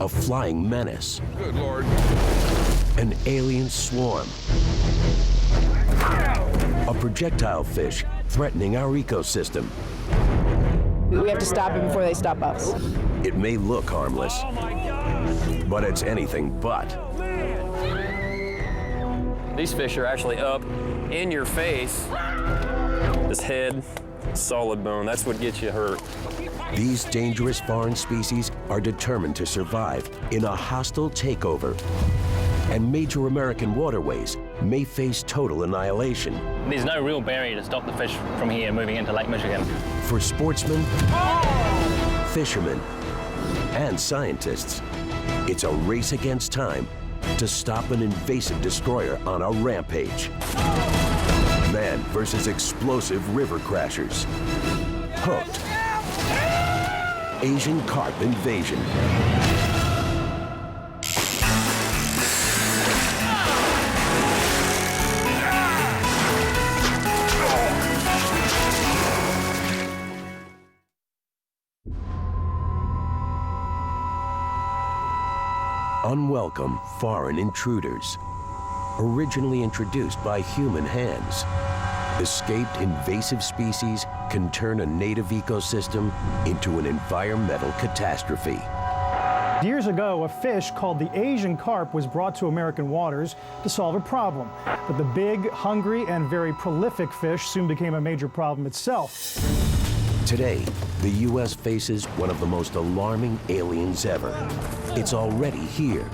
a flying menace. Good Lord. An alien swarm. A projectile fish threatening our ecosystem. We have to stop them before they stop us. It may look harmless, but it's anything but. These fish are actually up in your face. This head, solid bone, that's what gets you hurt. These dangerous foreign species are determined to survive in a hostile takeover. And major American waterways may face total annihilation. There's no real barrier to stop the fish from here moving into Lake Michigan. For sportsmen, fishermen, and scientists, it's a race against time to stop an invasive destroyer on a rampage. Man versus explosive river crashers. Hooked. Asian carp invasion. Unwelcome foreign intruders, originally introduced by human hands. Escaped invasive species can turn a native ecosystem into an environmental catastrophe. Years ago, a fish called the Asian carp was brought to American waters to solve a problem. But the big, hungry, and very prolific fish soon became a major problem itself. Today, the U.S. faces one of the most alarming aliens ever. It's already here,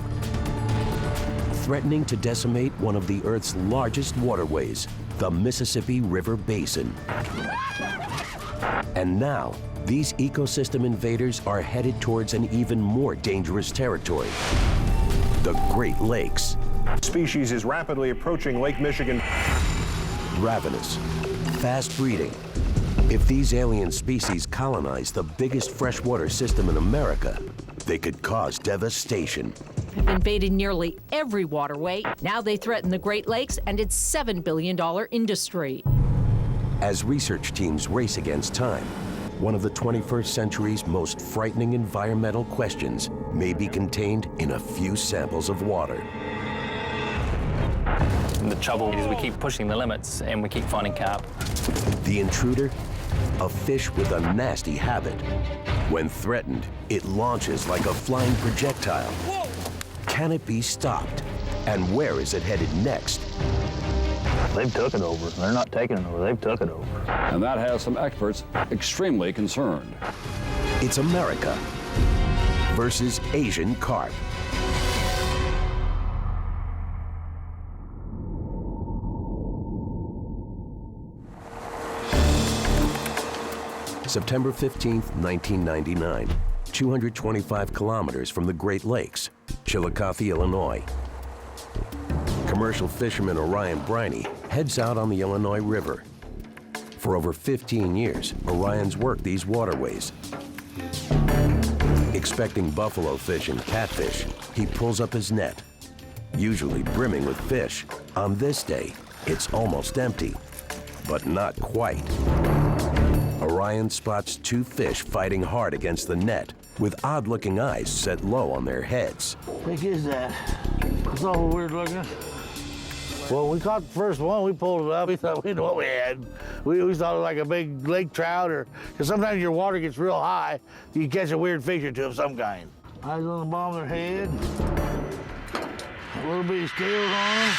threatening to decimate one of the Earth's largest waterways, the Mississippi River Basin. And now, these ecosystem invaders are headed towards an even more dangerous territory, the Great Lakes. Species is rapidly approaching Lake Michigan. Ravenous, fast breeding. If these alien species colonize the biggest freshwater system in America, they could cause devastation. They've invaded nearly every waterway. Now they threaten the Great Lakes and its $7 billion industry. As research teams race against time, one of the 21st century's most frightening environmental questions may be contained in a few samples of water. And the trouble is we keep pushing the limits and we keep finding carp. The intruder? A fish with a nasty habit. When threatened, it launches like a flying projectile. Whoa. Can it be stopped? And where is it headed next? They've took it over. They're not taking it over, they've took it over. And that has some experts extremely concerned. It's America versus Asian carp. September 15th, 1999, 225 kilometers from the Great Lakes, Chillicothe, Illinois. Commercial fisherman Orion Briney heads out on the Illinois River. For over 15 years, Orion's worked these waterways. Expecting buffalo fish and catfish, he pulls up his net, usually brimming with fish. On this day, it's almost empty, but not quite. Orion spots two fish fighting hard against the net, with odd-looking eyes set low on their heads. What the heck is that? It's all weird looking. Well, we caught the first one, we pulled it up. We thought we knew what we had. We thought it was like a big lake trout, or because sometimes your water gets real high, you catch a weird fish or two of some kind. Eyes on the bottom of their head, a little bit of scales on them.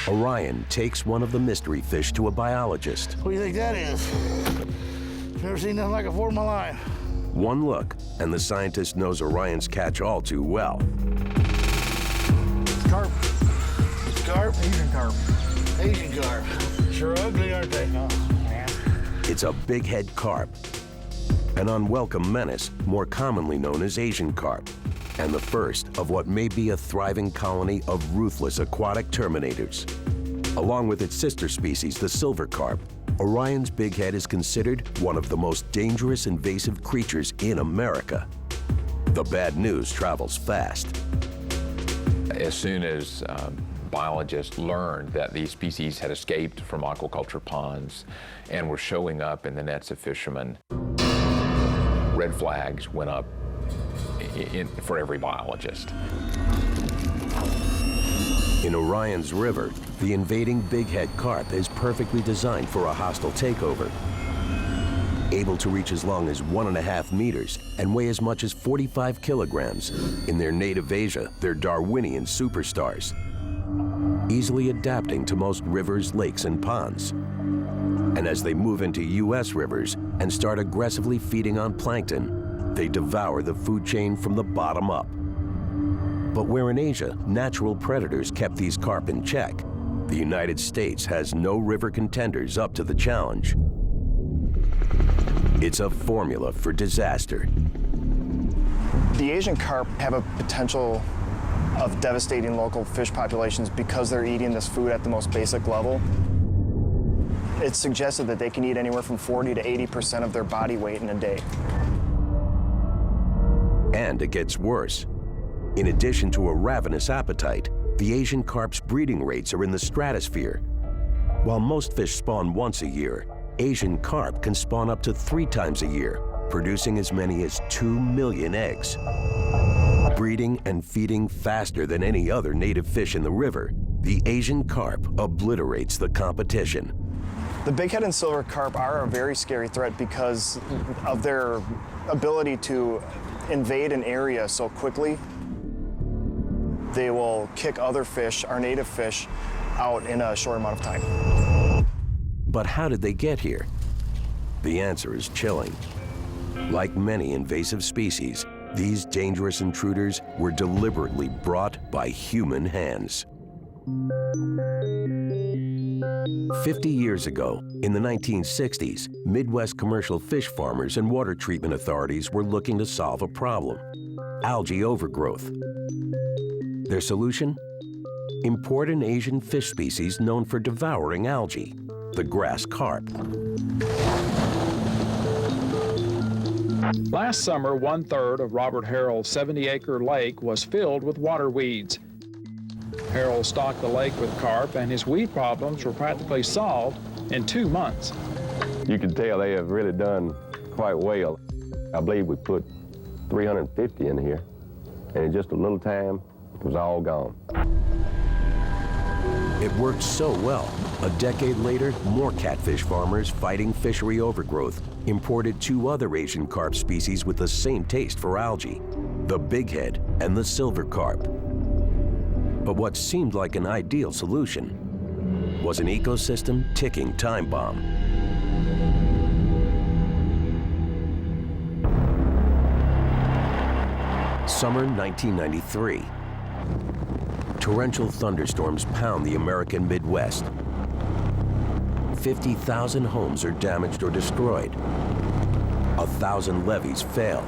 Orion takes one of the mystery fish to a biologist. What do you think that is? Never seen nothing like it before in my life. One look, and the scientist knows Orion's catch all too well. It's carp. It's carp? Asian carp. Asian carp. Sure ugly, aren't they? Oh, man. It's a big-head carp, an unwelcome menace more commonly known as Asian carp, and the first of what may be a thriving colony of ruthless aquatic terminators. Along with its sister species, the silver carp, Orion's big head is considered one of the most dangerous invasive creatures in America. The bad news travels fast. As soon as biologists learned that these species had escaped from aquaculture ponds and were showing up in the nets of fishermen, red flags went up for every biologist. In Orion's river, the invading bighead carp is perfectly designed for a hostile takeover. Able to reach as long as 1.5 meters and weigh as much as 45 kilograms. In their native Asia, they're Darwinian superstars, easily adapting to most rivers, lakes, and ponds. And as they move into U.S. rivers and start aggressively feeding on plankton, they devour the food chain from the bottom up. But where in Asia, natural predators kept these carp in check, the United States has no river contenders up to the challenge. It's a formula for disaster. The Asian carp have a potential of devastating local fish populations because they're eating this food at the most basic level. It's suggested that they can eat anywhere from 40 to 80% of their body weight in a day. And it gets worse. In addition to a ravenous appetite, the Asian carp's breeding rates are in the stratosphere. While most fish spawn once a year, Asian carp can spawn up to 3 times a year, producing as many as 2 million eggs. Breeding and feeding faster than any other native fish in the river, the Asian carp obliterates the competition. The bighead and silver carp are a very scary threat because of their ability to invade an area so quickly. They will kick other fish, our native fish, out in a short amount of time. But how did they get here? The answer is chilling. Like many invasive species, these dangerous intruders were deliberately brought by human hands. 50 years ago, in the 1960s, Midwest commercial fish farmers and water treatment authorities were looking to solve a problem: algae overgrowth. Their solution? Import an Asian fish species known for devouring algae, the grass carp. Last summer, 1/3 of Robert Harrell's 70-acre lake was filled with water weeds. Harrell stocked the lake with carp, and his weed problems were practically solved in 2 months. You can tell they have really done quite well. I believe we put 350 in here, and in just a little time, it was all gone. It worked so well, a decade later, more catfish farmers fighting fishery overgrowth imported 2 other Asian carp species with the same taste for algae, the bighead and the silver carp. But what seemed like an ideal solution was an ecosystem ticking time bomb. Summer 1993. Torrential thunderstorms pound the American Midwest. 50,000 homes are damaged or destroyed. 1,000 levees fail.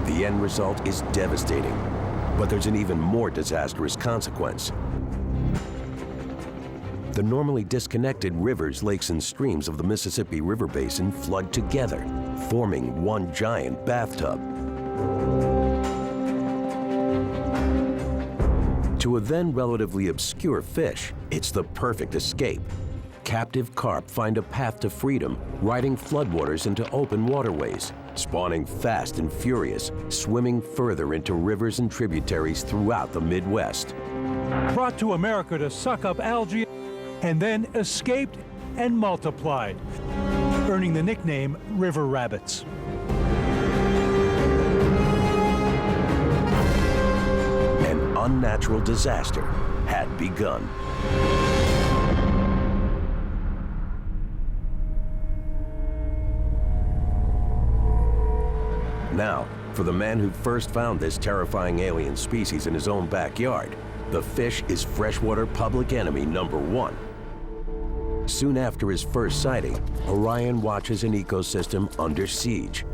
The end result is devastating, but there's an even more disastrous consequence. The normally disconnected rivers, lakes, and streams of the Mississippi River Basin flood together, forming one giant bathtub. To a then relatively obscure fish, it's the perfect escape. Captive carp find a path to freedom, riding floodwaters into open waterways, spawning fast and furious, swimming further into rivers and tributaries throughout the Midwest. Brought to America to suck up algae and then escaped and multiplied, earning the nickname river rabbits. An unnatural disaster had begun. Now, for the man who first found this terrifying alien species in his own backyard, the fish is freshwater public enemy #1. Soon after his first sighting, Orion watches an ecosystem under siege.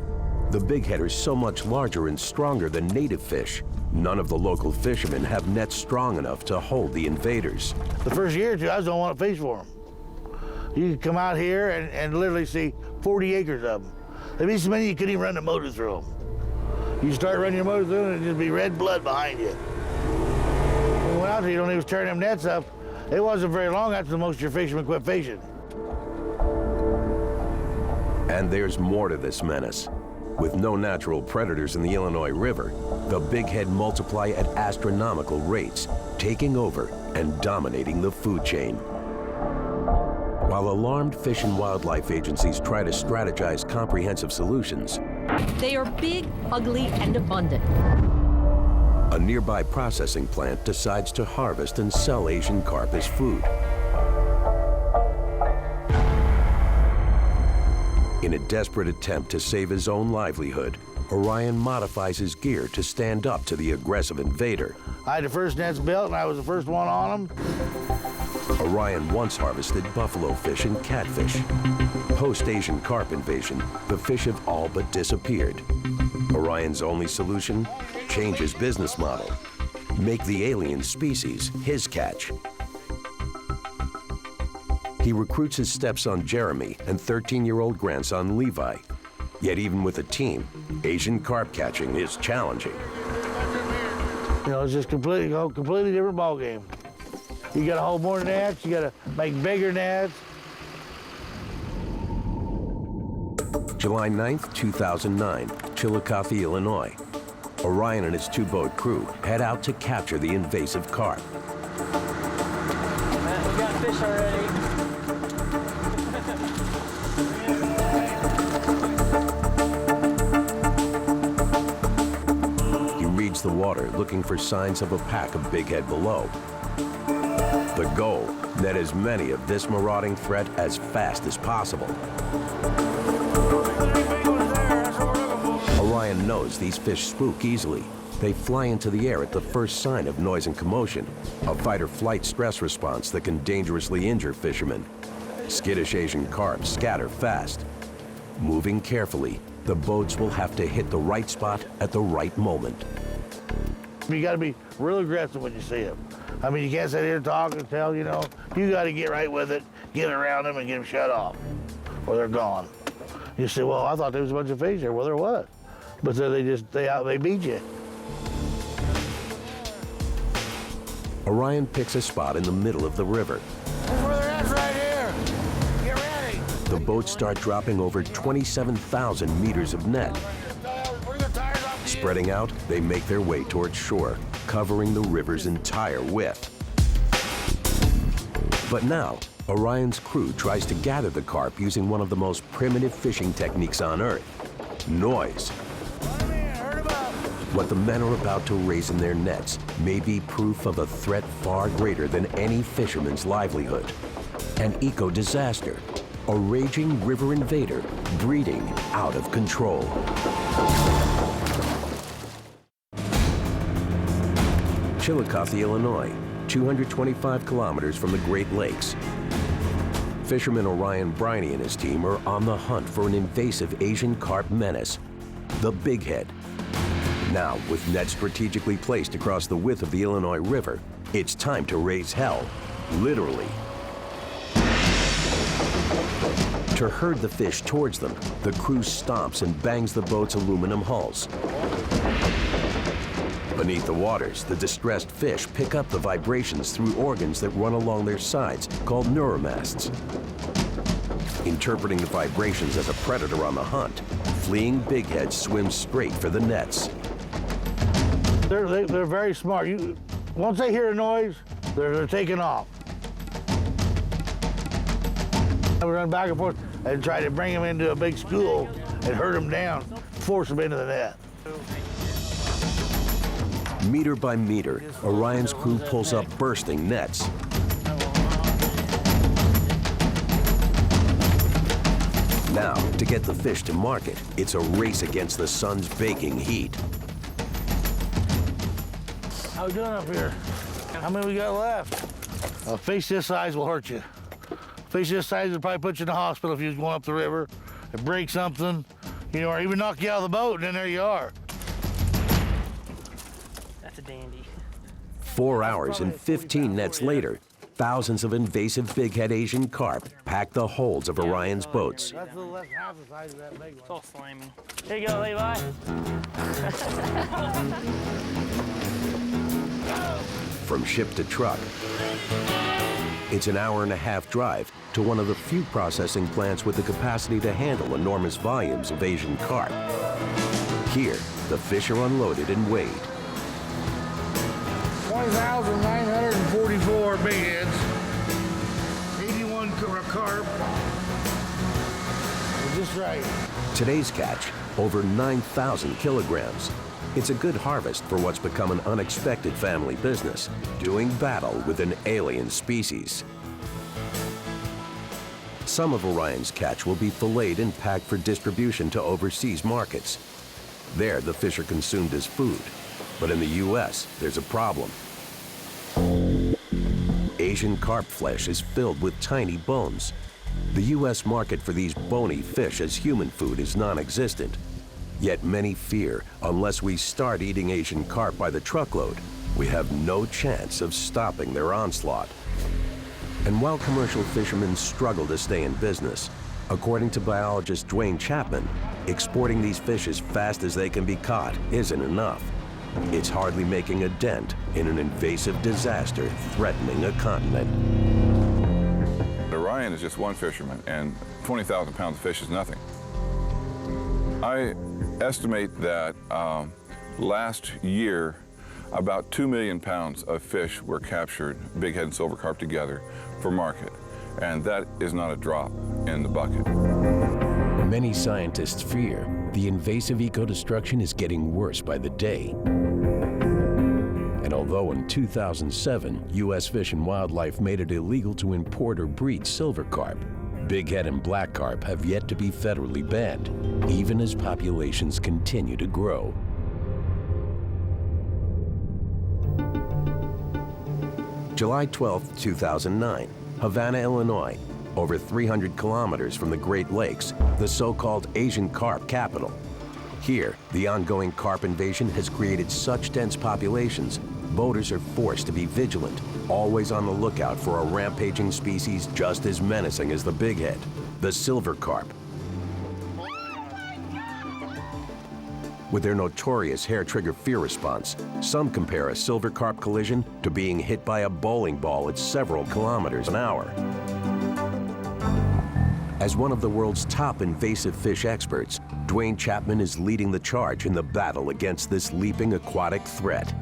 The bighead is so much larger and stronger than native fish. None of the local fishermen have nets strong enough to hold the invaders. The first year or two, I just don't want to fish for them. You could come out here and literally see 40 acres of them. There'd be so many you couldn't even run the motor through them. You start running your motor through them, and it'd just be red blood behind you. When we went out there, when they was tearing them nets up, it wasn't very long after most of your fishermen quit fishing. And there's more to this menace. With no natural predators in the Illinois River, the bighead multiply at astronomical rates, taking over and dominating the food chain. While alarmed Fish and Wildlife agencies try to strategize comprehensive solutions, They are big, ugly, and abundant. a nearby processing plant decides to harvest and sell Asian carp as food. In a desperate attempt to save his own livelihood, Orion modifies his gear to stand up to the aggressive invader. I had the first nets built, and I was the first one on them. Orion once harvested buffalo fish and catfish. Post-Asian carp invasion, the fish have all but disappeared. Orion's only solution? Change his business model. Make the alien species his catch. He recruits his stepson Jeremy and 13-year-old grandson Levi. Yet even with a team, Asian carp catching is challenging. You know, it's just completely different ball game. You got to hold more nets, you got to make bigger nets. July 9th, 2009, Chillicothe, Illinois. Orion and his two-boat crew head out to capture the invasive carp. We got fish already. He reads the water, looking for signs of a pack of bighead below. The goal, net as many of this marauding threat as fast as possible. Orion knows these fish spook easily. They fly into the air at the first sign of noise and commotion, a fight-or-flight stress response that can dangerously injure fishermen. Skittish Asian carp scatter fast. Moving carefully, the boats will have to hit the right spot at the right moment. You got to be real aggressive when you see them. I mean, you can't sit here and talk and tell, you know. You got to get right with it, get around them, and get them shut off, or they're gone. You say, well, I thought there was a bunch of fish there. Well, there was. But then they beat you. Orion picks a spot in the middle of the river. That's where they're at right here. Get ready. The boats start dropping over 27,000 meters of net. Spreading out, they make their way towards shore, covering the river's entire width. But now, Orion's crew tries to gather the carp using one of the most primitive fishing techniques on Earth, noise. What the men are about to raise in their nets may be proof of a threat far greater than any fisherman's livelihood. An eco-disaster, a raging river invader breeding out of control. Chillicothe, Illinois, 225 kilometers from the Great Lakes. Fisherman Orion Briney and his team are on the hunt for an invasive Asian carp menace, the bighead. Now, with nets strategically placed across the width of the Illinois River, it's time to raise hell, literally. To herd the fish towards them, the crew stomps and bangs the boat's aluminum hulls. Beneath the waters, the distressed fish pick up the vibrations through organs that run along their sides, called neuromasts. Interpreting the vibrations as a predator on the hunt, fleeing bigheads swim straight for the nets. They're very smart. Once they hear a noise, they're taking off. We run back and forth and try to bring them into a big school and herd them down, force them into the net. Meter by meter, Orion's crew pulls up bursting nets. Now, to get the fish to market, it's a race against the sun's baking heat. How we doing up here? How many we got left? A fish this size will hurt you. Fish this size would probably put you in the hospital if you was going up the river and break something, you know, or even knock you out of the boat, and then there you are. That's a dandy. 4 hours and 15 nets later, thousands of invasive bighead Asian carp pack the holds of Orion's boats. That's a little less than half the size of that big one. It's all slimy. Here you go, Levi. From ship to truck, It's an hour-and-a-half drive to one of the few processing plants with the capacity to handle enormous volumes of Asian carp. Here, the fish are unloaded and weighed. 20,944 big heads, 81 carp. Just right. Today's catch, over 9,000 kilograms. It's a good harvest for what's become an unexpected family business, doing battle with an alien species. Some of Orion's catch will be filleted and packed for distribution to overseas markets. There, the fish are consumed as food. But in the U.S., there's a problem. Asian carp flesh is filled with tiny bones. The U.S. market for these bony fish as human food is non-existent. Yet many fear, unless we start eating Asian carp by the truckload, we have no chance of stopping their onslaught. And while commercial fishermen struggle to stay in business, according to biologist Dwayne Chapman, exporting these fish as fast as they can be caught isn't enough. It's hardly making a dent in an invasive disaster threatening a continent. Orion is just one fisherman, and 20,000 pounds of fish is nothing. I estimate that last year, about 2 million pounds of fish were captured, bighead and silver carp together, for market. And that is not a drop in the bucket. Many scientists fear the invasive eco-destruction is getting worse by the day. And although in 2007, U.S. Fish and Wildlife made it illegal to import or breed silver carp, bighead and black carp have yet to be federally banned, even as populations continue to grow. July 12, 2009, Havana, Illinois, over 300 kilometers from the Great Lakes, the so-called Asian carp capital. Here, the ongoing carp invasion has created such dense populations, boaters are forced to be vigilant, always on the lookout for a rampaging species just as menacing as the bighead, the silver carp. With their notorious hair-trigger fear response, some compare a silver carp collision to being hit by a bowling ball at several kilometers an hour. As one of the world's top invasive fish experts, Dwayne Chapman is leading the charge in the battle against this leaping aquatic threat.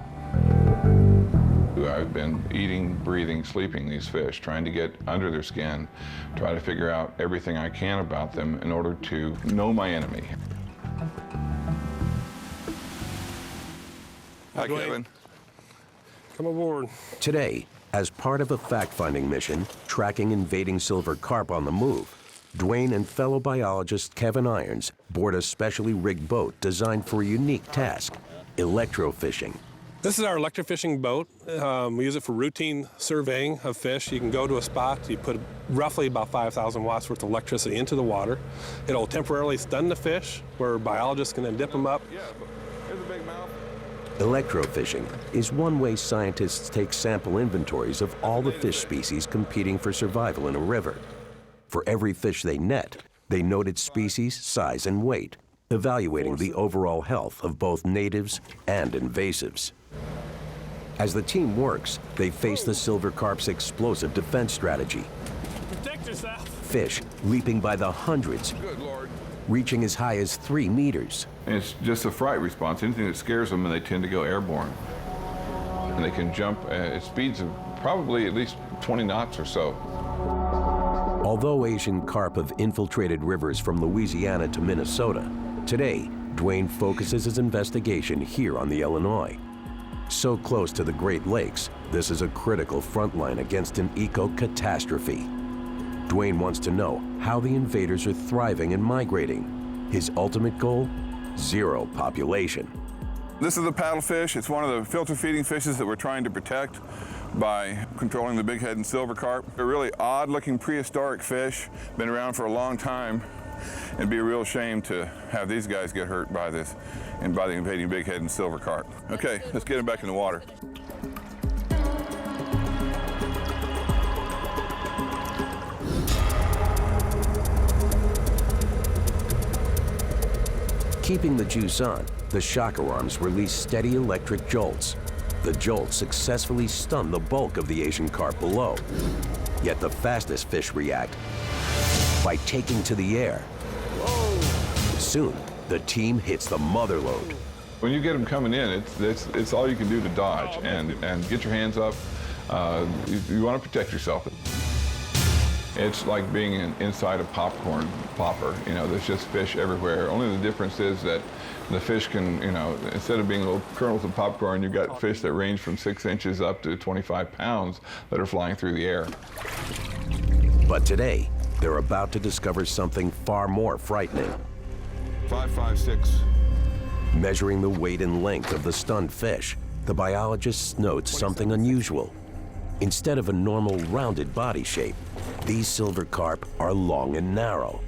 I've been eating, breathing, sleeping these fish, trying to get under their skin, try to figure out everything I can about them in order to know my enemy. Hi, Kevin. Come aboard. Today, as part of a fact-finding mission tracking invading silver carp on the move, Dwayne and fellow biologist Kevin Irons board a specially rigged boat designed for a unique task, electrofishing. This is our electrofishing boat. We use it for routine surveying of fish. You can go to a spot, you put roughly about 5,000 watts worth of electricity into the water. It'll temporarily stun the fish, where biologists can then dip them up. Yeah, but here's a big mouth. Electrofishing is one way scientists take sample inventories of all the fish species competing for survival in a river. For every fish they net, they note its species, size, and weight, evaluating the overall health of both natives and invasives. As the team works, they face the silver carp's explosive defense strategy. Protect yourself. Fish leaping by the hundreds, Good Lord. reaching as high as 3 meters. And it's just a fright response. Anything that scares them, and they tend to go airborne. And they can jump at speeds of probably at least 20 knots or so. Although Asian carp have infiltrated rivers from Louisiana to Minnesota, today, Dwayne focuses his investigation here on the Illinois. So close to the Great Lakes, this is a critical front line against an eco-catastrophe. Dwayne wants to know how the invaders are thriving and migrating. His ultimate goal? Zero population. This is a paddlefish. It's one of the filter feeding fishes that we're trying to protect by controlling the bighead and silver carp. A really odd-looking prehistoric fish, been around for a long time. It'd be a real shame to have these guys get hurt by this and by the invading bighead and silver carp. Okay, let's get them back in the water. Keeping the juice on, the shocker arms release steady electric jolts. The jolts successfully stun the bulk of the Asian carp below. Yet the fastest fish react by taking to the air. Soon, the team hits the mother load. When you get them coming in, it's all you can do to dodge and get your hands up. You want to protect yourself. It's like being inside a popcorn popper. You know, there's just fish everywhere. Only the difference is that the fish can, you know, instead of being little kernels of popcorn, you've got fish that range from 6 inches up to 25 pounds that are flying through the air. But today, they're about to discover something far more frightening. 556. Measuring the weight and length of the stunned fish, the biologists note something unusual. Instead of a normal rounded body shape, these silver carp are long and narrow.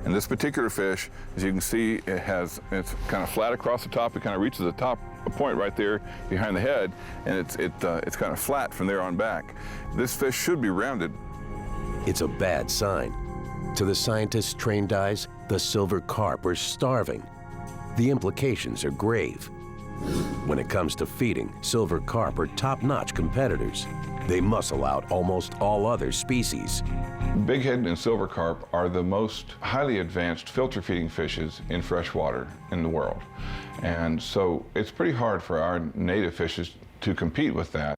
And this particular fish, as you can see, it's kind of flat across the top. It kind of reaches the top, a point right there behind the head, and it's kind of flat from there on back. This fish should be rounded. It's a bad sign. To the scientists' trained eyes, the silver carp are starving. The implications are grave. When it comes to feeding, silver carp are top-notch competitors. They muscle out almost all other species. Bighead and silver carp are the most highly advanced filter feeding fishes in fresh water in the world. And so it's pretty hard for our native fishes to compete with that.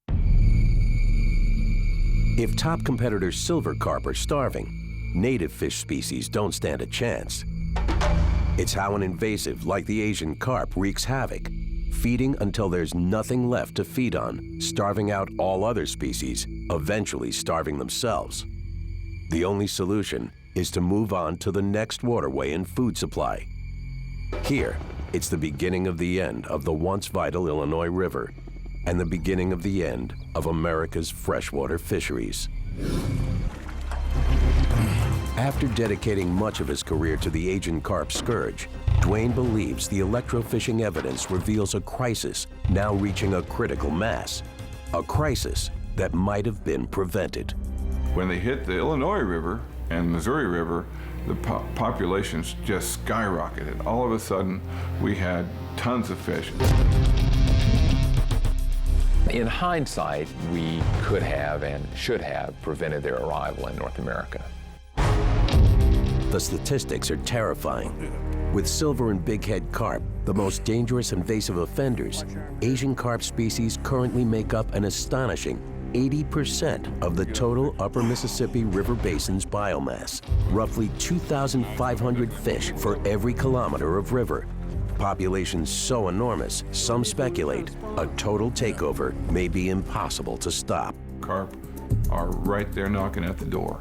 If top competitor silver carp are starving, native fish species don't stand a chance. It's how an invasive like the Asian carp wreaks havoc, feeding until there's nothing left to feed on, starving out all other species, eventually starving themselves. The only solution is to move on to the next waterway and food supply. Here, it's the beginning of the end of the once vital Illinois River and the beginning of the end of America's freshwater fisheries. After dedicating much of his career to the Asian carp scourge, Dwayne believes the electrofishing evidence reveals a crisis now reaching a critical mass, a crisis that might have been prevented. When they hit the Illinois River and Missouri River, the populations just skyrocketed. All of a sudden, we had tons of fish. In hindsight, we could have and should have prevented their arrival in North America. The statistics are terrifying. With silver and bighead carp, the most dangerous invasive offenders, Asian carp species currently make up an astonishing 80% of the total upper Mississippi River Basin's biomass, roughly 2,500 fish for every kilometer of river. Populations so enormous, some speculate a total takeover may be impossible to stop. Carp are right there knocking at the door.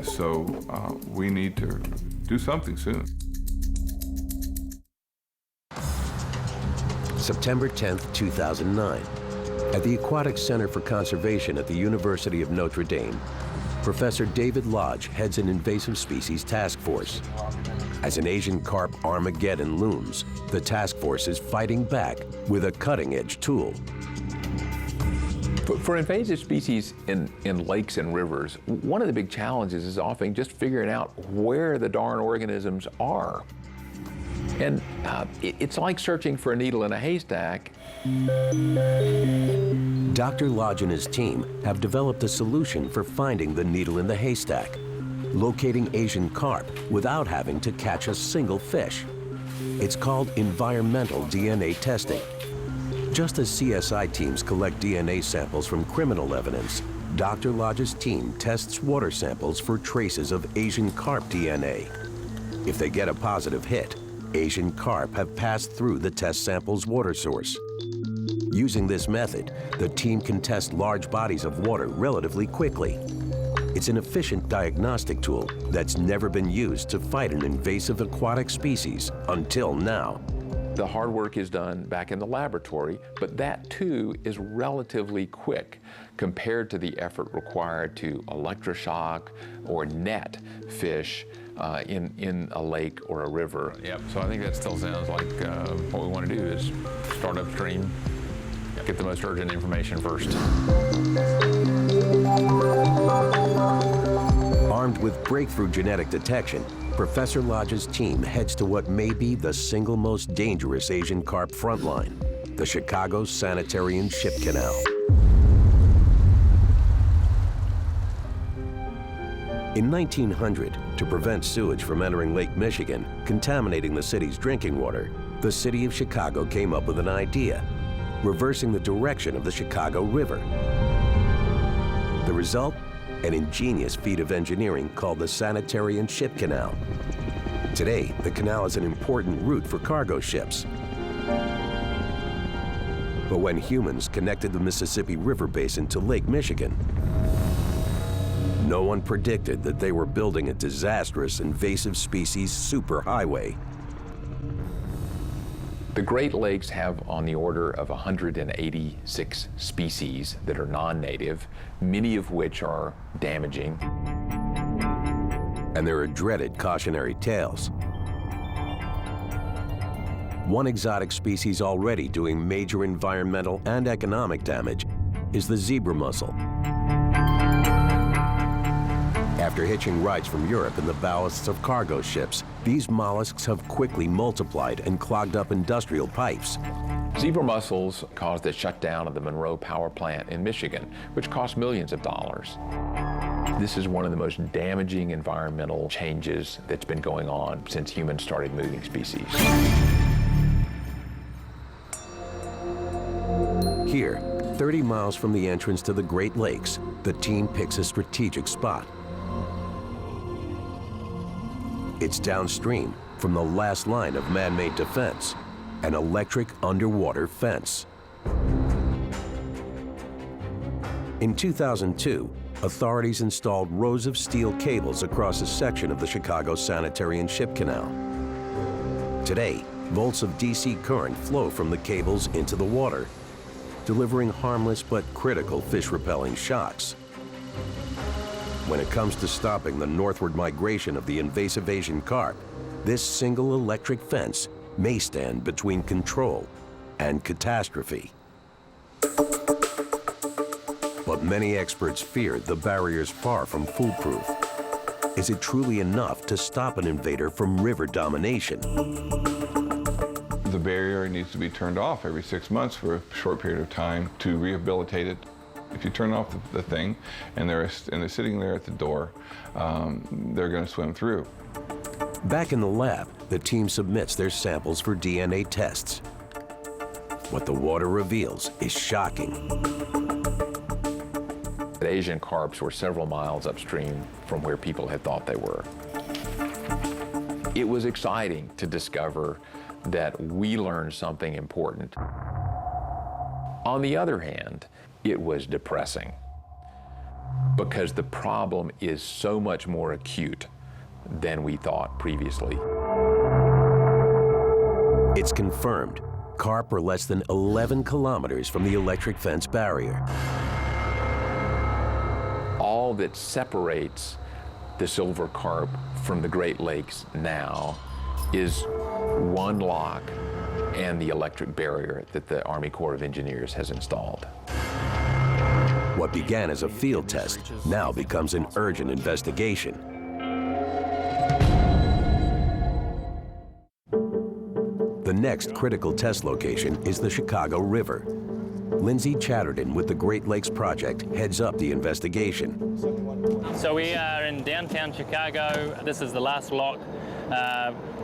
So we need to do something soon. September 10th, 2009. At the Aquatic Center for Conservation at the University of Notre Dame, Professor David Lodge heads an invasive species task force. As an Asian carp Armageddon looms, the task force is fighting back with a cutting-edge tool. For invasive species in lakes and rivers, one of the big challenges is often just figuring out where the darn organisms are. And it's like searching for a needle in a haystack. Dr. Lodge and his team have developed a solution for finding the needle in the haystack, locating Asian carp without having to catch a single fish. It's called environmental DNA testing. Just as CSI teams collect DNA samples from criminal evidence, Dr. Lodge's team tests water samples for traces of Asian carp DNA. If they get a positive hit, Asian carp have passed through the test sample's water source. Using this method, the team can test large bodies of water relatively quickly. It's an efficient diagnostic tool that's never been used to fight an invasive aquatic species until now. The hard work is done back in the laboratory, but that too is relatively quick compared to the effort required to electroshock or net fish in a lake or a river. Yep, so I think that still sounds like what we want to do is start upstream, get the most urgent information first. Armed with breakthrough genetic detection, Professor Lodge's team heads to what may be the single most dangerous Asian carp frontline, the Chicago Sanitary and Ship Canal. In 1900, to prevent sewage from entering Lake Michigan, contaminating the city's drinking water, the city of Chicago came up with an idea, reversing the direction of the Chicago River. The result? An ingenious feat of engineering called the Sanitary and Ship Canal. Today, the canal is an important route for cargo ships. But when humans connected the Mississippi River Basin to Lake Michigan, no one predicted that they were building a disastrous invasive species superhighway. The Great Lakes have on the order of 186 species that are non-native, many of which are damaging. And there are dreaded cautionary tales. One exotic species already doing major environmental and economic damage is the zebra mussel. After hitching rides from Europe in the ballasts of cargo ships, these mollusks have quickly multiplied and clogged up industrial pipes. Zebra mussels caused the shutdown of the Monroe Power Plant in Michigan, which cost millions of dollars. This is one of the most damaging environmental changes that's been going on since humans started moving species. Here, 30 miles from the entrance to the Great Lakes, the team picks a strategic spot. It's downstream from the last line of man-made defense, an electric underwater fence. In 2002, authorities installed rows of steel cables across a section of the Chicago Sanitary and Ship Canal. Today, volts of DC current flow from the cables into the water, delivering harmless but critical fish-repelling shocks. When it comes to stopping the northward migration of the invasive Asian carp, this single electric fence may stand between control and catastrophe. But many experts fear the barrier's far from foolproof. Is it truly enough to stop an invader from river domination? The barrier needs to be turned off every 6 months for a short period of time to rehabilitate it. If you turn off the thing and they're sitting there at the door, they're going to swim through. Back in the lab, the team submits their samples for DNA tests. What the water reveals is shocking. The Asian carps were several miles upstream from where people had thought they were. It was exciting to discover that we learned something important. On the other hand, it was depressing because the problem is so much more acute than we thought previously. It's confirmed. Carp are less than 11 kilometers from the electric fence barrier. All that separates the silver carp from the Great Lakes now is one lock and the electric barrier that the Army Corps of Engineers has installed. What began as a field test now becomes an urgent investigation. The next critical test location is the Chicago River. Lindsay Chatterton with the Great Lakes Project heads up the investigation. So we are in downtown Chicago. This is the last lock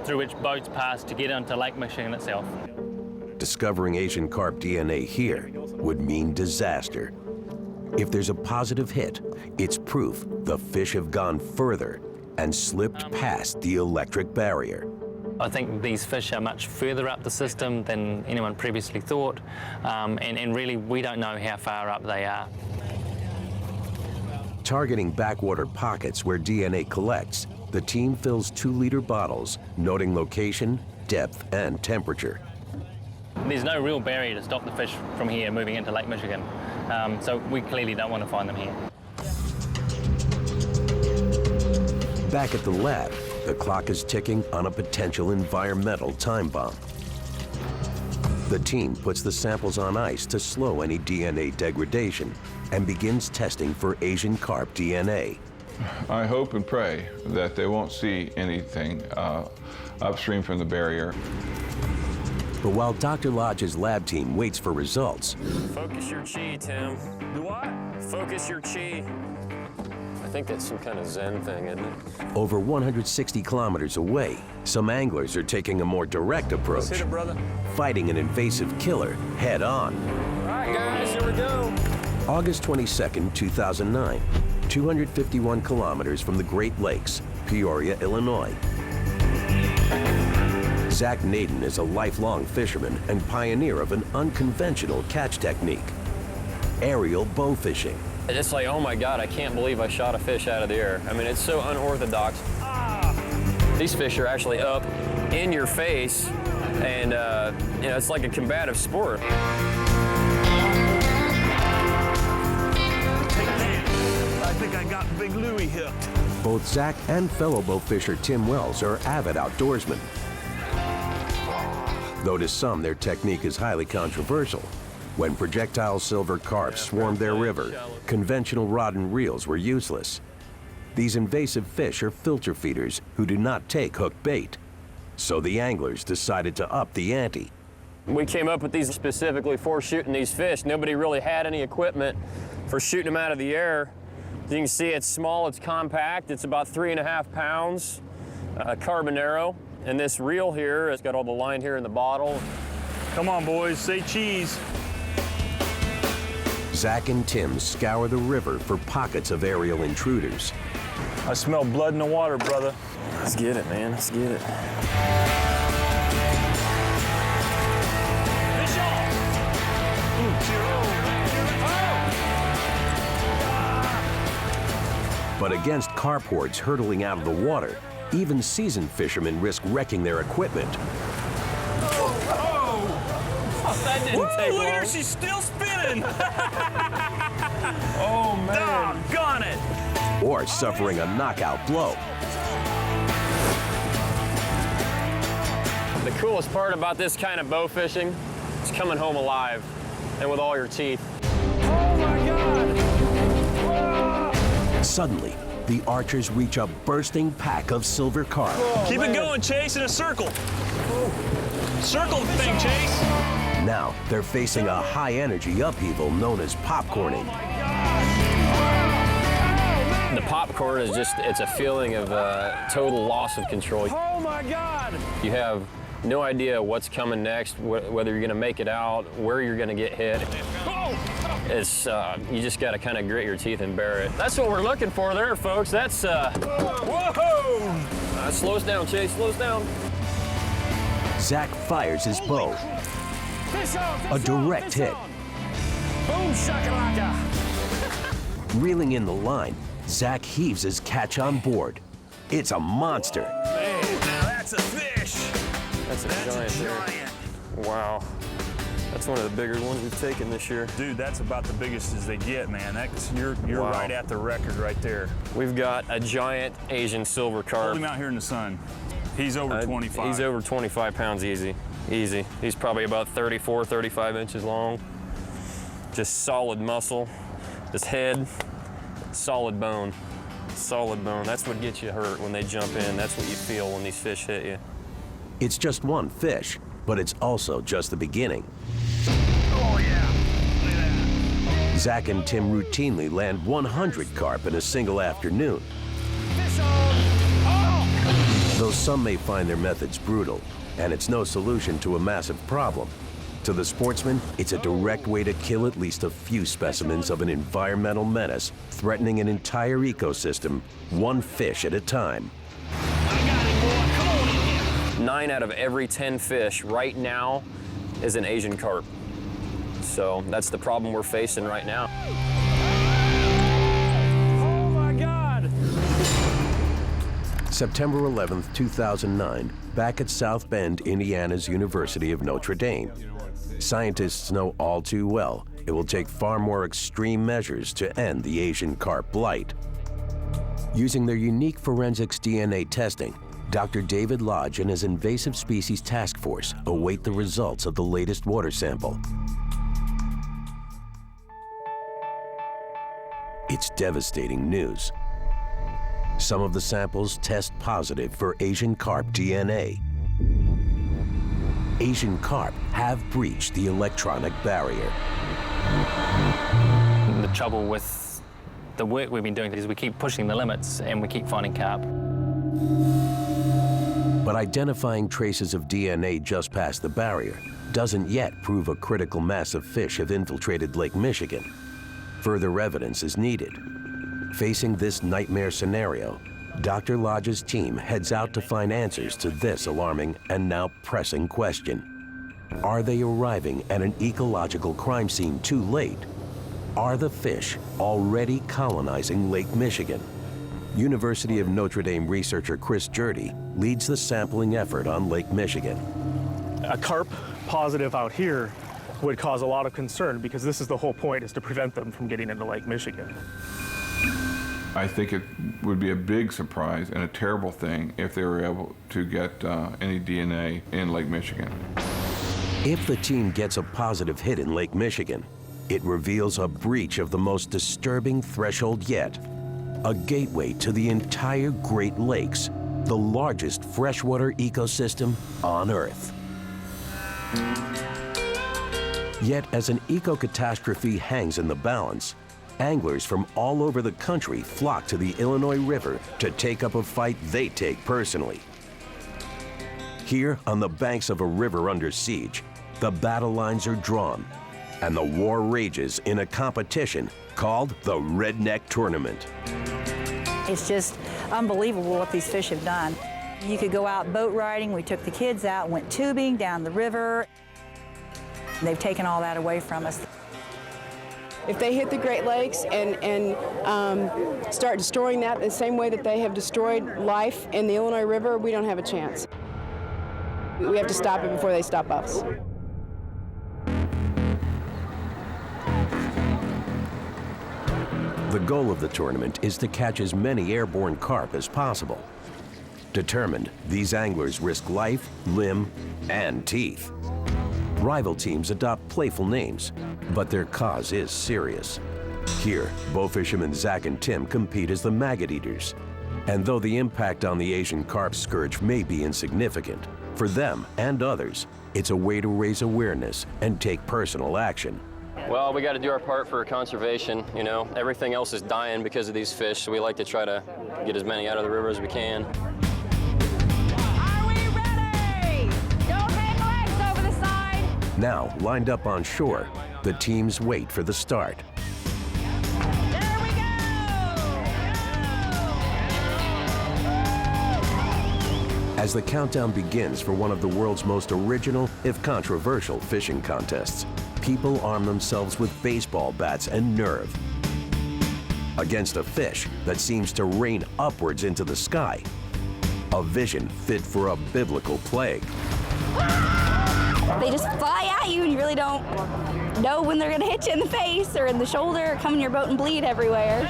through which boats pass to get into Lake Michigan itself. Discovering Asian carp DNA here would mean disaster. If there's a positive hit, it's proof the fish have gone further and slipped past the electric barrier. I think these fish are much further up the system than anyone previously thought, and really we don't know how far up they are. Targeting backwater pockets where DNA collects, the team fills 2-liter bottles, noting location, depth, and temperature. There's no real barrier to stop the fish from here moving into Lake Michigan, so we clearly don't want to find them here. Back at the lab, the clock is ticking on a potential environmental time bomb. The team puts the samples on ice to slow any DNA degradation and begins testing for Asian carp DNA. I hope and pray that they won't see anything upstream from the barrier. But while Dr. Lodge's lab team waits for results, Focus your chi, Tim. Do what? Focus your chi. I think that's some kind of Zen thing, isn't it? Over 160 kilometers away, some anglers are taking a more direct approach, Let's hit it, brother. fighting an invasive killer head on. All right, guys, here we go. August 22nd, 2009, 251 kilometers from the Great Lakes, Peoria, Illinois. Zach Naden is a lifelong fisherman and pioneer of an unconventional catch technique, aerial bow fishing. It's like, oh my God, I can't believe I shot a fish out of the air. I mean, it's so unorthodox. These fish are actually up in your face, and you know, it's like a combative sport. I think I got Big Louie hooked. Both Zach and fellow bow fisher Tim Wells are avid outdoorsmen. Though to some their technique is highly controversial. When projectile silver carp swarmed their river, conventional rod and reels were useless. These invasive fish are filter feeders who do not take hooked bait. So the anglers decided to up the ante. We came up with these specifically for shooting these fish. Nobody really had any equipment for shooting them out of the air. As you can see, it's small, it's compact, it's about 3.5 pounds, carbon arrow. And this reel here has got all the line here in the bottle. Come on, boys, say cheese. Zach and Tim scour the river for pockets of aerial intruders. I smell blood in the water, brother. Let's get it, man, let's get it. Fish off! But against carp hordes hurtling out of the water, even seasoned fishermen risk wrecking their equipment. That didn't take long. Look at her, she's still spinning! Oh, man. Doggone it! Or suffering a knockout blow. The coolest part about this kind of bow fishing is coming home alive and with all your teeth. Oh, my God! Suddenly, the archers reach a bursting pack of silver carp. Keep it going, Chase, in a circle. Circle the thing, Chase. Now, they're facing a high-energy upheaval known as popcorning. The popcorn is just, it's a feeling of total loss of control. Oh, my God! You have no idea what's coming next, whether you're going to make it out, where you're going to get hit. It's, you just got to kind of grit your teeth and bear it. That's what we're looking for there, folks. That's, whoa! Slow us down, Chase, slow us down. Zach fires his bow. A direct hit. Boom, shakalaka! Reeling in the line, Zach heaves his catch on board. It's a monster. Man, now that's a fish. That's a giant. Wow. That's one of the bigger ones we've taken this year. Dude, that's about the biggest as they get, man. That's, you're Wow. right at the record right there. We've got a giant Asian silver carp. Hold him out here in the sun. He's over 25. He's over 25 pounds easy. Easy. He's probably about 34, 35 inches long. Just solid muscle. This head, solid bone. Solid bone. That's what gets you hurt when they jump in. That's what you feel when these fish hit you. It's just one fish, but it's also just the beginning. Oh, yeah. Look at that. Zach and Tim routinely land 100 carp in a single afternoon. Fish on! Oh! Though some may find their methods brutal, and it's no solution to a massive problem. To the sportsman, it's a direct way to kill at least a few specimens of an environmental menace, threatening an entire ecosystem, one fish at a time. 9 out of every 10 fish right now is an Asian carp. So that's the problem we're facing right now. Oh my God! September 11th, 2009, back at South Bend, Indiana's University of Notre Dame. Scientists know all too well it will take far more extreme measures to end the Asian carp blight. Using their unique forensics DNA testing, Dr. David Lodge and his invasive species task force await the results of the latest water sample. It's devastating news. Some of the samples test positive for Asian carp DNA. Asian carp have breached the electronic barrier. The trouble with The work we've been doing is we keep pushing the limits and we keep finding carp. But identifying traces of DNA just past the barrier doesn't yet prove a critical mass of fish have infiltrated Lake Michigan. Further evidence is needed. Facing this nightmare scenario, Dr. Lodge's team heads out to find answers to this alarming and now pressing question. Are they arriving at an ecological crime scene too late? Are the fish already colonizing Lake Michigan? University of Notre Dame researcher Chris Jurdy leads the sampling effort on Lake Michigan. A carp positive out here would cause a lot of concern because this is the whole point, is to prevent them from getting into Lake Michigan. I think it would be a big surprise and a terrible thing if they were able to get any DNA in Lake Michigan. If the team gets a positive hit in Lake Michigan, it reveals a breach of the most disturbing threshold yet, a gateway to the entire Great Lakes, the largest freshwater ecosystem on Earth. Yet as an eco-catastrophe hangs in the balance, anglers from all over the country flock to the Illinois River to take up a fight they take personally. Here, on the banks of a river under siege, the battle lines are drawn, and the war rages in a competition called the Redneck Tournament. It's just unbelievable what these fish have done. You could go out boat riding. We took the kids out, went tubing down the river. They've taken all that away from us. If they hit the Great Lakes and start destroying that the same way that they have destroyed life in the Illinois River, we don't have a chance. We have to stop it before they stop us. The goal of the tournament is to catch as many airborne carp as possible. Determined, these anglers risk life, limb, and teeth. Rival teams adopt playful names, but their cause is serious. Here, bow fishermen Zach and Tim compete as the maggot eaters. And though the impact on the Asian carp scourge may be insignificant, for them and others, it's a way to raise awareness and take personal action. Well, we got to do our part for conservation, you know. Everything else is dying because of these fish, so we like to try to get as many out of the river as we can. Are we ready? Don't hang legs over the side. Now, lined up on shore, the teams wait for the start. There we go! As the countdown begins for one of the world's most original, if controversial, fishing contests, people arm themselves with baseball bats and nerve. Against a fish that seems to rain upwards into the sky, a vision fit for a biblical plague. They just fly at you and you really don't know when they're gonna hit you in the face or in the shoulder or come in your boat and bleed everywhere.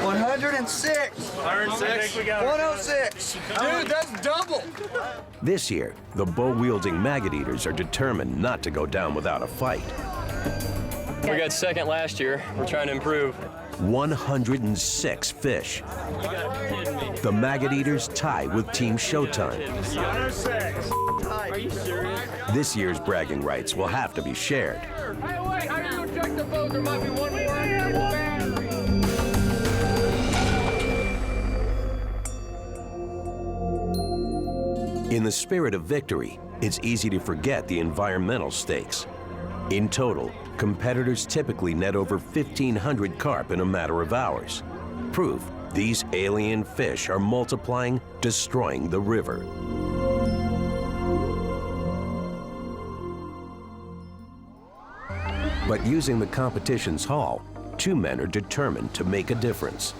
$106. 106. Dude, that's double. This year, the bow-wielding maggot eaters are determined not to go down without a fight. We got second last year. We're trying to improve. 106 fish. The maggot eaters tie with Team Showtime. 106. Are you serious? This year's bragging rights will have to be shared. Hey, wait, how do you check the boat? There might be one more. In the spirit of victory, it's easy to forget the environmental stakes. In total, competitors typically net over 1,500 carp in a matter of hours. Proof these alien fish are multiplying, destroying the river. But using the competition's haul, two men are determined to make a difference.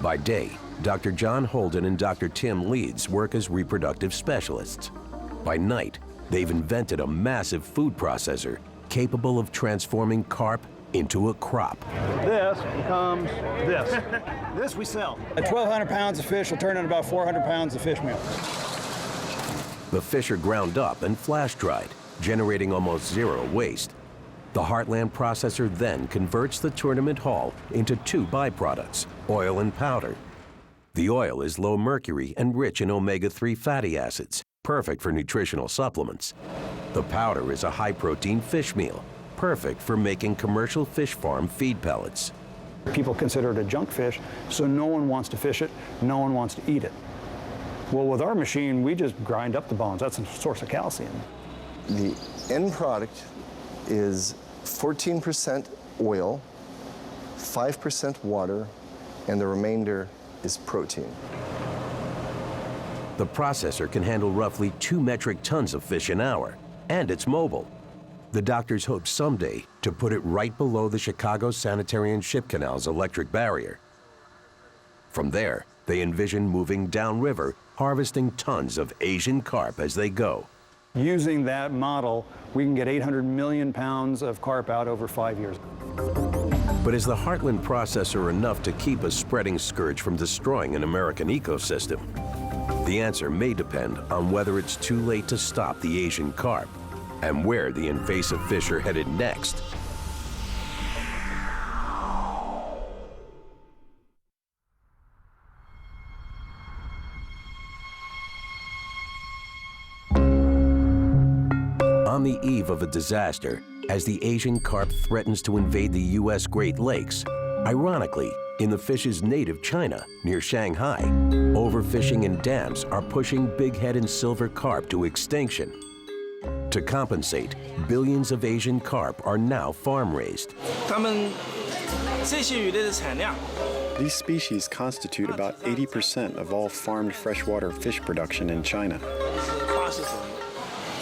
By day, Dr. John Holden and Dr. Tim Leeds work as reproductive specialists. By night, they've invented a massive food processor capable of transforming carp into a crop. This becomes this. This we sell. 1,200 pounds of fish will turn into about 400 pounds of fish meal. The fish are ground up and flash dried, generating almost zero waste. The Heartland processor then converts the tournament haul into two byproducts, oil and powder. The oil is low mercury and rich in omega-3 fatty acids, perfect for nutritional supplements. The powder is a high-protein fish meal, perfect for making commercial fish farm feed pellets. People consider it a junk fish, so no one wants to fish it, no one wants to eat it. Well, with our machine, we just grind up the bones. That's a source of calcium. The end product is 14% oil, 5% water, and the remainder is protein. The processor can handle roughly 2 metric tons of fish an hour, and it's mobile. The doctors hope someday to put it right below the Chicago Sanitary and Ship Canal's electric barrier. From there, they envision moving downriver, harvesting tons of Asian carp as they go. Using that model, we can get 800 million pounds of carp out over 5 years. But is the Heartland processor enough to keep a spreading scourge from destroying an American ecosystem? The answer may depend on whether it's too late to stop the Asian carp and where the invasive fish are headed next. On the eve of a disaster, as the Asian carp threatens to invade the U.S. Great Lakes, ironically, in the fish's native China, near Shanghai, overfishing in dams are pushing bighead and silver carp to extinction. To compensate, billions of Asian carp are now farm-raised. These species constitute about 80% of all farmed freshwater fish production in China.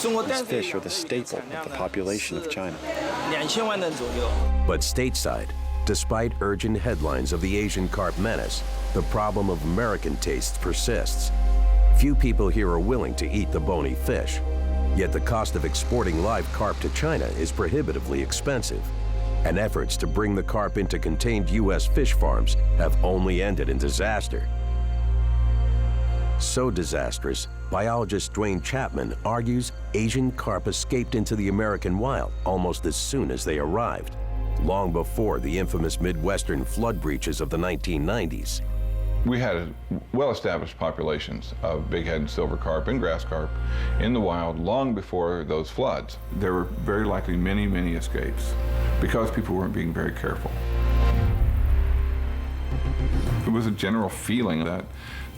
These fish are the staple of the population of China. But stateside, despite urgent headlines of the Asian carp menace, the problem of American tastes persists. Few people here are willing to eat the bony fish. Yet the cost of exporting live carp to China is prohibitively expensive, and efforts to bring the carp into contained U.S. fish farms have only ended in disaster. So disastrous, biologist Dwayne Chapman argues Asian carp escaped into the American wild almost as soon as they arrived, long before the infamous Midwestern flood breaches of the 1990s. We had well-established populations of bighead and silver carp and grass carp in the wild long before those floods. There were very likely many, many escapes because people weren't being very careful. It was a general feeling that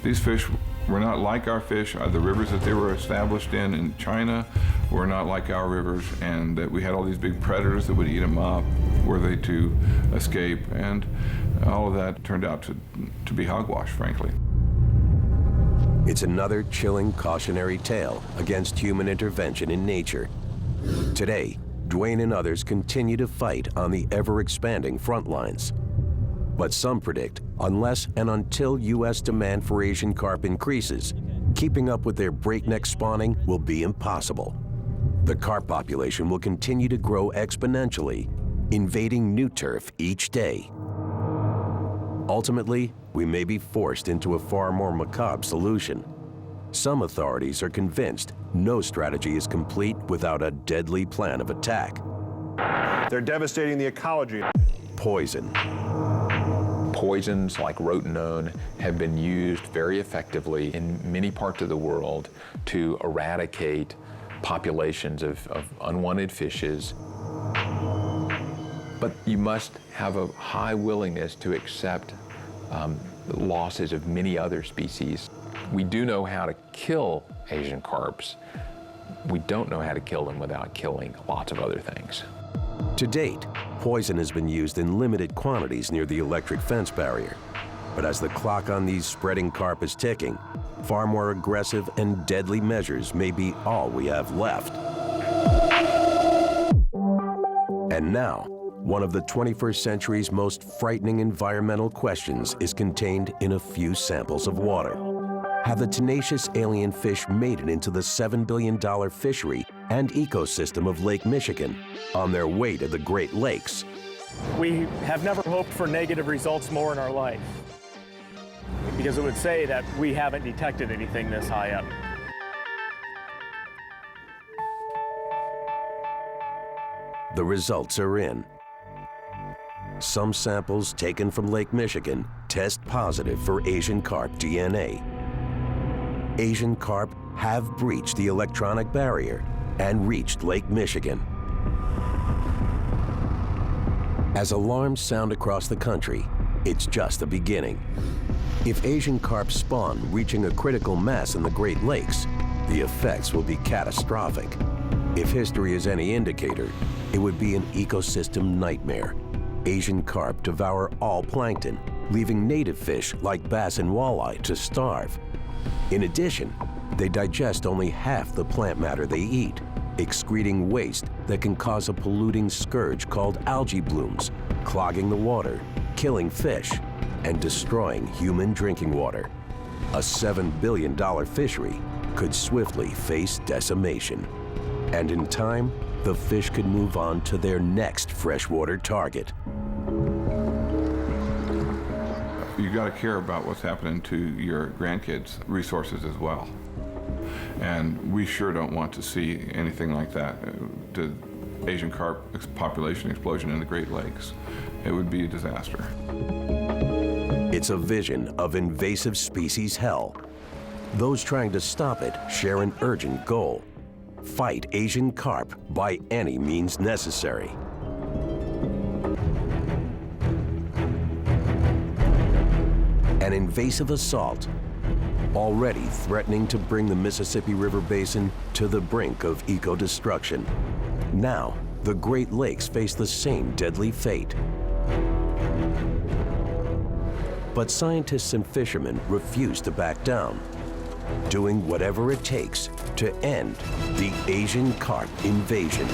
these fish were not like our fish. The rivers that they were established in China were not like our rivers, and that we had all these big predators that would eat them up were they to escape, and all of that turned out to be hogwash, frankly. It's another chilling cautionary tale against human intervention in nature. Today, Dwayne and others continue to fight on the ever-expanding front lines. But some predict, unless and until U.S. demand for Asian carp increases, keeping up with their breakneck spawning will be impossible. The carp population will continue to grow exponentially, invading new turf each day. Ultimately, we may be forced into a far more macabre solution. Some authorities are convinced no strategy is complete without a deadly plan of attack. They're devastating the ecology. Poison. Poisons like rotenone have been used very effectively in many parts of the world to eradicate populations of unwanted fishes. But you must have a high willingness to accept the losses of many other species. We do know how to kill Asian carps. We don't know how to kill them without killing lots of other things. To date, poison has been used in limited quantities near the electric fence barrier. But as the clock on these spreading carp is ticking, far more aggressive and deadly measures may be all we have left. And now, one of the 21st century's most frightening environmental questions is contained in a few samples of water. Have the tenacious alien fish made it into the $7 billion fishery and ecosystem of Lake Michigan on their way to the Great Lakes? We have never hoped for negative results more in our life, because it would say that we haven't detected anything this high up. the results are in. Some samples taken from Lake Michigan test positive for Asian carp DNA. Asian carp have breached the electronic barrier and reached Lake Michigan. As alarms sound across the country, it's just the beginning. If Asian carp spawn reaching a critical mass in the Great Lakes, the effects will be catastrophic. If history is any indicator, it would be an ecosystem nightmare. Asian carp devour all plankton, leaving native fish like bass and walleye to starve. In addition, they digest only half the plant matter they eat, excreting waste that can cause a polluting scourge called algae blooms, clogging the water, killing fish, and destroying human drinking water. A $7 billion fishery could swiftly face decimation. And in time, the fish could move on to their next freshwater target. You got to care about what's happening to your grandkids' resources as well. And we sure don't want to see anything like that. The Asian carp population explosion in the Great Lakes. It would be a disaster. It's a vision of invasive species hell. Those trying to stop it share an urgent goal: fight Asian carp by any means necessary. An invasive assault already threatening to bring the Mississippi River Basin to the brink of eco-destruction. Now, the Great Lakes face the same deadly fate. But scientists and fishermen refuse to back down, doing whatever it takes to end the Asian carp invasion.